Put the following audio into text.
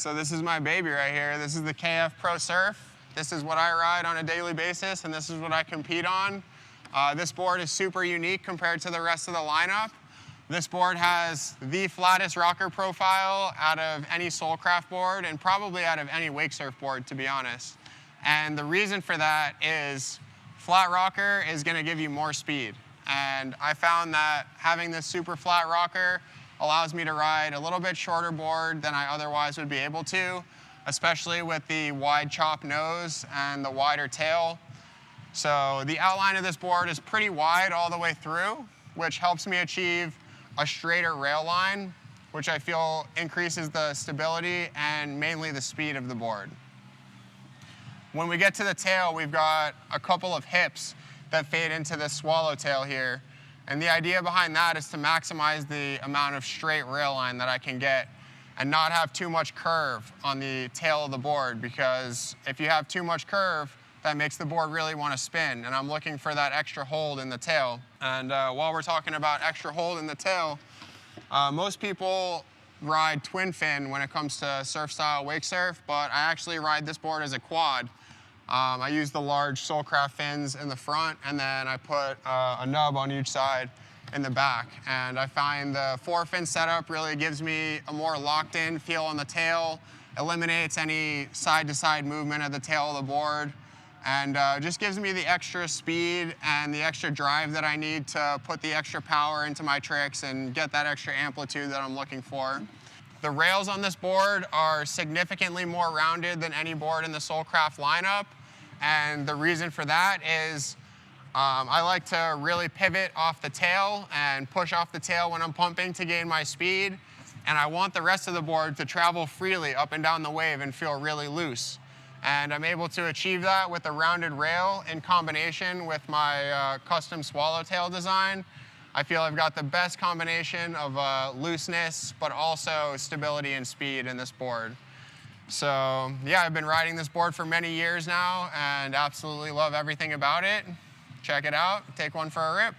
So this is my baby right here. This is the KF Pro Surf. This is what I ride on a daily basis, and this is what I compete on. This board is super unique compared to the rest of the lineup. This board has the flattest rocker profile out of any Soulcraft board and probably out of any wake surf board, to be honest. And the reason for that is flat rocker is going to give you more speed. And I found that having this super flat rocker allows me to ride a little bit shorter board than I otherwise would be able to, especially with the wide chop nose and the wider tail. So the outline of this board is pretty wide all the way through, which helps me achieve a straighter rail line, which I feel increases the stability and mainly the speed of the board. When we get to the tail, we've got a couple of hips that fade into this swallowtail here. And the idea behind that is to maximize the amount of straight rail line that I can get and not have too much curve on the tail of the board, because if you have too much curve, that makes the board really want to spin. And I'm looking for that extra hold in the tail. And while we're talking about extra hold in the tail, most people ride twin fin when it comes to surf style wake surf, but I actually ride this board as a quad. I use the large Soulcraft fins in the front, and then I put a nub on each side in the back. And I find the 4-fin setup really gives me a more locked-in feel on the tail, eliminates any side-to-side movement of the tail of the board, and just gives me the extra speed and the extra drive that I need to put the extra power into my tricks and get that extra amplitude that I'm looking for. The rails on this board are significantly more rounded than any board in the Soulcraft lineup, and the reason for that is I like to really pivot off the tail and push off the tail when I'm pumping to gain my speed, and I want the rest of the board to travel freely up and down the wave and feel really loose. And I'm able to achieve that with a rounded rail in combination with my custom swallowtail design. I feel I've got the best combination of looseness, but also stability and speed in this board. So yeah, I've been riding this board for many years now and absolutely love everything about it. Check it out, take one for a rip.